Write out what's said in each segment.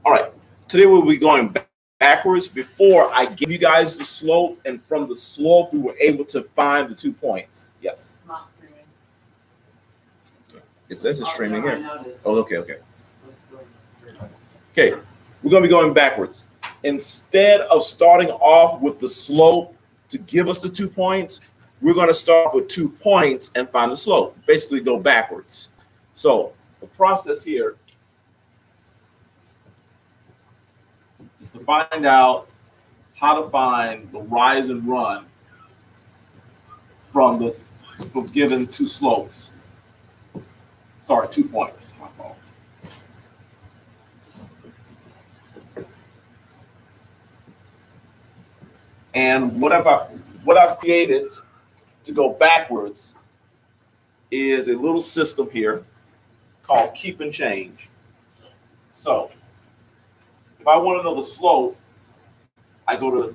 All right. Today we'll be going backwards. Before I give you guys the slope, and from the slope we were able to find the 2 points. Yes. Not streaming. It says it's streaming here. It Oh, okay. Okay. We're going to be going backwards. Instead of starting off with the slope to give us the 2 points, we're going to start with 2 points and find the slope. Basically go backwards. So the process here is to find out how to find the rise and run from given 2 slopes. Sorry, 2 points. My fault. And what I've created to go backwards is a little system here called keep and change. So if I want to know the slope, I go to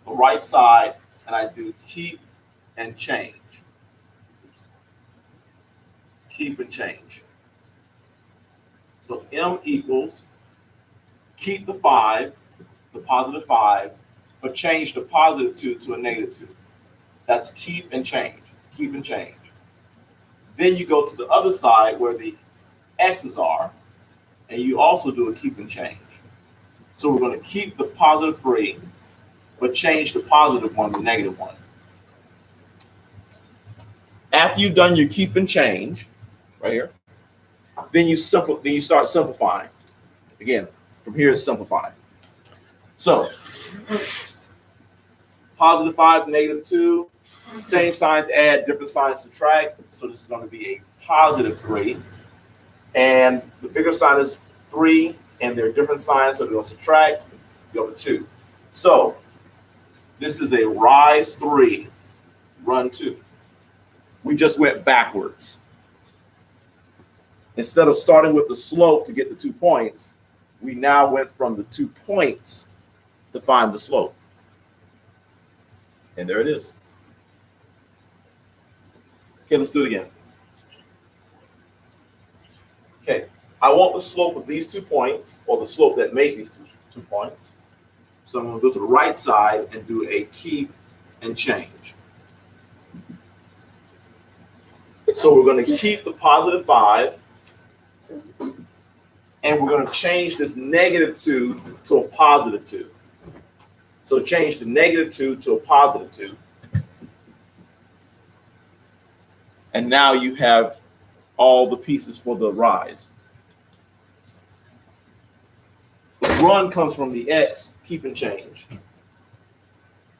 the right side and I do keep and change. Oops. Keep and change. So M equals keep the 5, the positive 5, but change the positive 2 to a negative 2. That's keep and change. Keep and change. Then you go to the other side where the x's are, and you also do a keep and change. So we're going to keep the positive 3, but change the positive 1 to negative 1. After you've done your keep and change, right here, then you start simplifying. Again, from here is simplifying. So positive 5, negative 2, same signs add, different signs subtract. So this is going to be a positive 3. And the bigger sign is 3, and they're different signs, so they're going to subtract, go to 2. So this is a rise 3, run 2. We just went backwards. Instead of starting with the slope to get the 2 points, we now went from the 2 points to find the slope. And there it is. Okay, let's do it again. Okay, I want the slope of these 2 points, or the slope that made these two points. So I'm going to go to the right side and do a keep and change. So we're going to keep the positive 5, and we're going to change this negative 2 to a positive 2. So change the negative 2 to a positive 2. And now you have all the pieces for the rise. The run comes from the x, keep and change.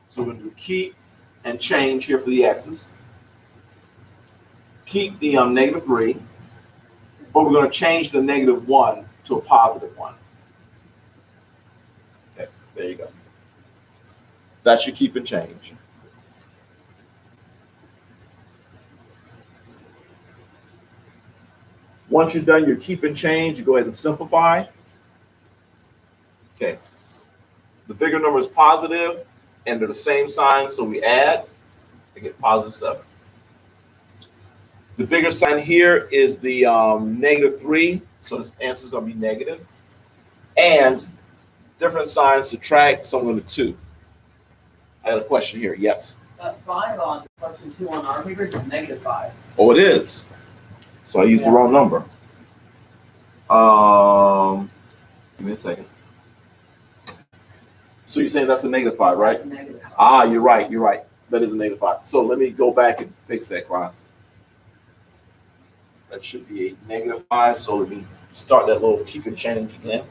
So we're going to do keep and change here for the x's. Keep the negative 3, but we're going to change the negative 1 to a positive 1. Okay, there you go. That's your keep and change. Once you're done your keep and change, you go ahead and simplify. Okay. The bigger number is positive, and they're the same sign, so we add to get positive 7. The bigger sign here is the negative 3, so this answer is going to be negative. And different signs subtract, so I'm going to 2. I got a question here. Yes? That 5 on question 2 on our papers is negative 5. Oh, it is. So I used the wrong number. Give me a second. So you're saying that's a negative 5, right? That's negative 5. Ah, you're right. You're right. That is a negative 5. So let me go back and fix that, class. That should be a negative 5. So let me start that little keep and change again.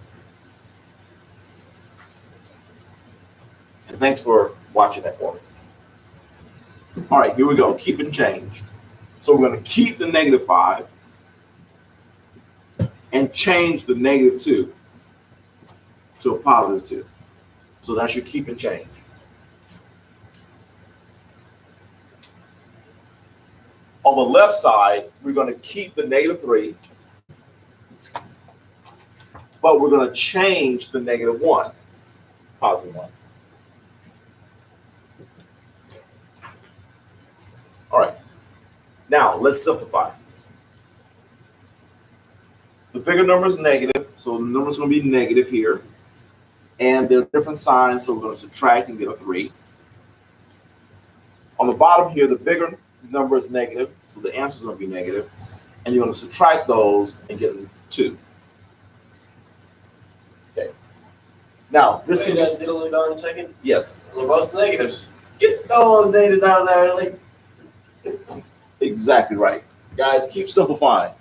And thanks for watching that for me. All right, here we go. Keep and change. So we're going to keep the negative 5 and change the negative 2 to a positive 2. So that's your keep and change. On the left side, we're going to keep the negative 3, but we're going to change the negative 1, positive 1. All right. Now, let's simplify. The bigger number is negative, so the number is going to be negative here. And there are different signs, so we're going to subtract and get a 3. On the bottom here, the bigger number is negative, so the answer is going to be negative. And you're going to subtract those and get 2. Okay. Now, this can be... diddle it on a second? Yes. They're both negatives. Get those negatives out of there. Like... Exactly right. Guys, keep simplifying.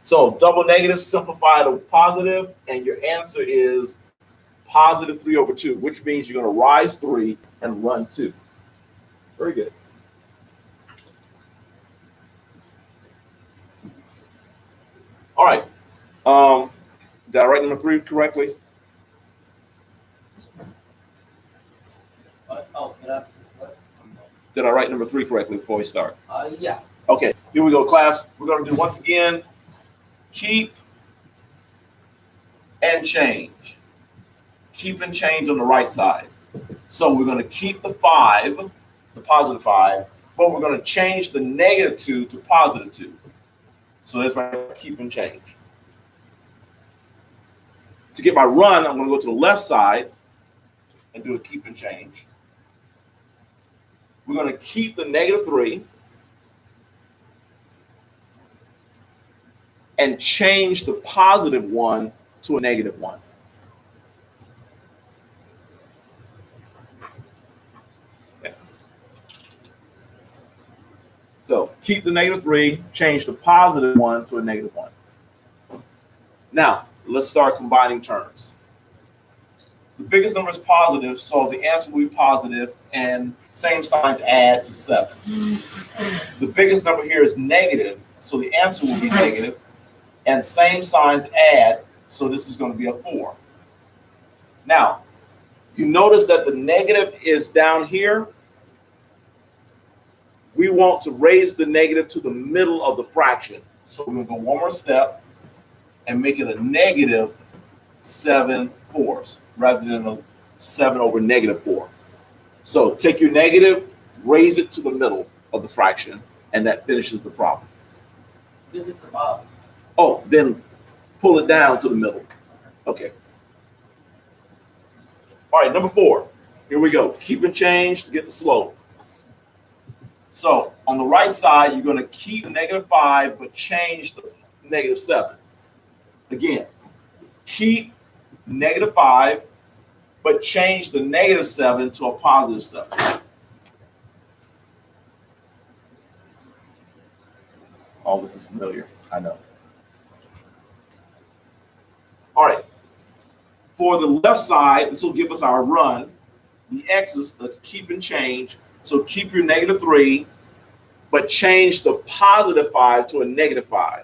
So double negative simplify to positive, and your answer is positive 3/2, which means you're going to rise 3 and run 2. Very good. All right. Did I write number 3 correctly? What? Oh, what? Did I write number 3 correctly before we start? Yeah. Okay, here we go, class. We're going to do once again, keep and change. Keep and change on the right side. So we're going to keep the 5, the positive 5, but we're going to change the negative 2 to positive 2. So that's my keep and change. To get my run, I'm going to go to the left side and do a keep and change. We're going to keep the negative 3 and change the positive 1 to a negative 1. Okay. So keep the negative 3, change the positive 1 to a negative 1. Now, let's start combining terms. The biggest number is positive, so the answer will be positive, and same signs add to 7. The biggest number here is negative, so the answer will be negative, and same signs add, so this is going to be a 4. Now, you notice that the negative is down here. We want to raise the negative to the middle of the fraction. So we're going to go one more step and make it a negative 7/4 rather than a 7/-4. So take your negative, raise it to the middle of the fraction, and that finishes the problem. Because it's above. Oh, then pull it down to the middle. Okay. All right, number 4. Here we go. Keep and change to get the slope. So on the right side, you're going to keep the negative 5, but change the negative 7. Again, keep negative 5, but change the negative 7 to a positive 7. All this is familiar, I know. All right. For the left side, this will give us our run. The x's, let's keep and change. So keep your negative 3, but change the positive 5 to a negative 5.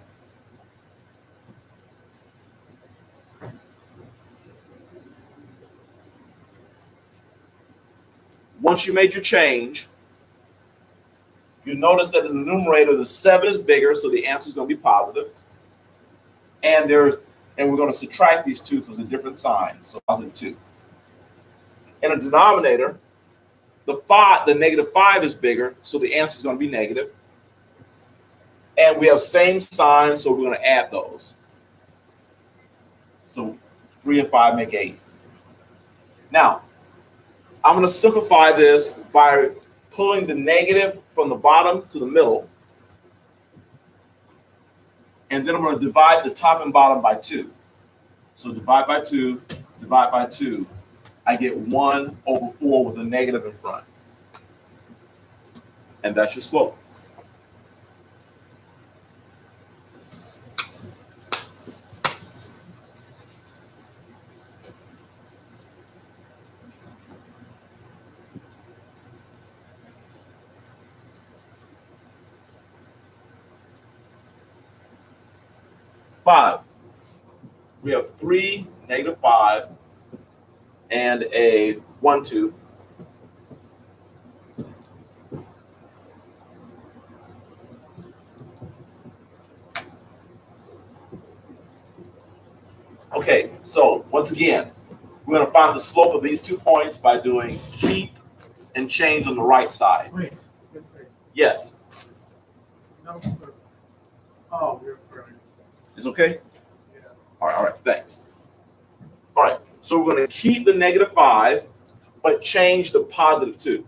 Once you made your change, you notice that in the numerator, the 7 is bigger, so the answer is going to be positive. And we're going to subtract these 2 because they're different signs, so positive 2. In a denominator, the negative 5 is bigger, so the answer is going to be negative. And we have same signs, so we're going to add those. So 3 and 5 make 8. Now, I'm going to simplify this by pulling the negative from the bottom to the middle. And then I'm going to divide the top and bottom by 2. So divide by 2, divide by 2. I get 1/4 with a negative in front. And that's your slope. Five. We have 3, negative 5, and a 1, 2. Okay, so once again, we're going to find the slope of these 2 points by doing keep and change on the right side. Wait. Yes. No. Oh, we're It's okay? All right, thanks. All right, so we're going to keep the negative 5, but change the positive 2.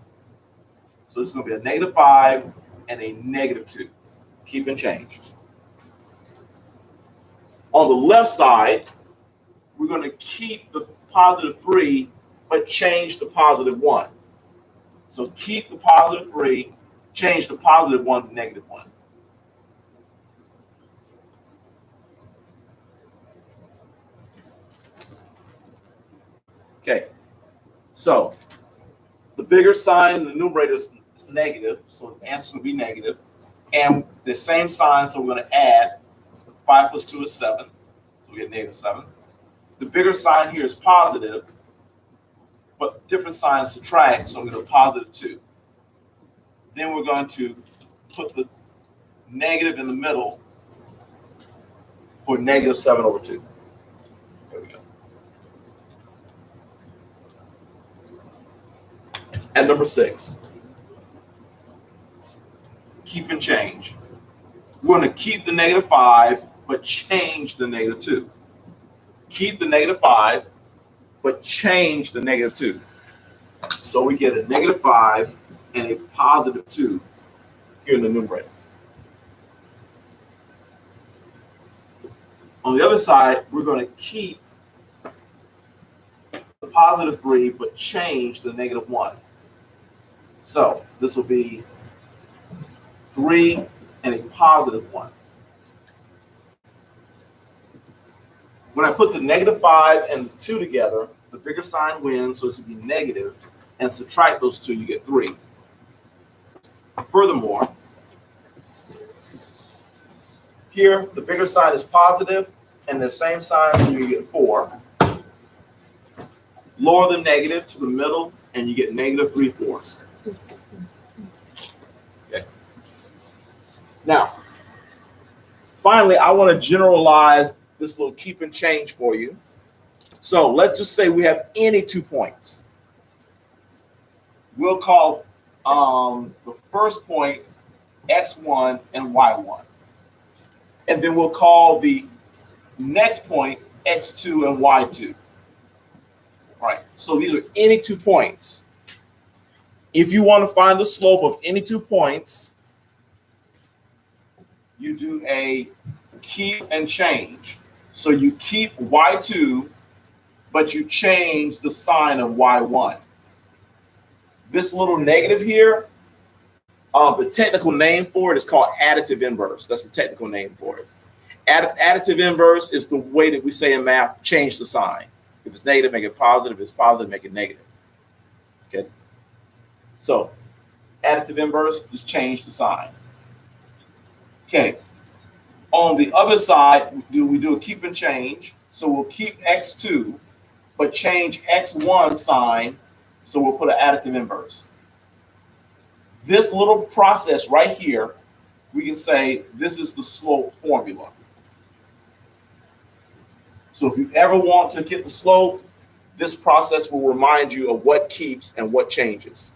So this is going to be a negative 5 and a negative 2. Keep and change. On the left side, we're going to keep the positive 3, but change the positive 1. So keep the positive 3, change the positive 1 to negative 1. Okay, so the bigger sign in the numerator is negative, so the answer will be negative. And the same sign, so we're going to add 5 plus 2 is 7, so we get negative 7. The bigger sign here is positive, but different signs subtract, so we're going to positive 2. Then we're going to put the negative in the middle for negative 7 over 2. There we go. And number 6, keep and change. We're going to keep the negative 5, but change the negative 2. Keep the negative 5, but change the negative 2. So we get a negative 5 and a positive 2 here in the numerator. On the other side, we're going to keep the positive 3, but change the negative 1. So this will be 3 and a positive 1. When I put the negative 5 and the 2 together, the bigger sign wins, so this will be negative, and subtract those 2, you get 3. Furthermore, here the bigger sign is positive, and the same sign, so you get 4. Lower the negative to the middle, and you get negative 3/4. Okay. Now, finally, I want to generalize this little keep and change for you. So let's just say we have any 2 points. We'll call the first point x1 and y1. And then we'll call the next point x2 and y2. All right, so these are any 2 points. If you want to find the slope of any 2 points, you do a keep and change. So you keep y2, but you change the sign of y1. This little negative here, the technical name for it is called additive inverse. That's the technical name for it. Additive inverse is the way that we say in math, change the sign. If it's negative, make it positive. If it's positive, make it negative. Okay. So additive inverse, just change the sign. Okay. On the other side, we do a keep and change. So we'll keep x2, but change x1 sign. So we'll put an additive inverse. This little process right here, we can say this is the slope formula. So if you ever want to get the slope, this process will remind you of what keeps and what changes.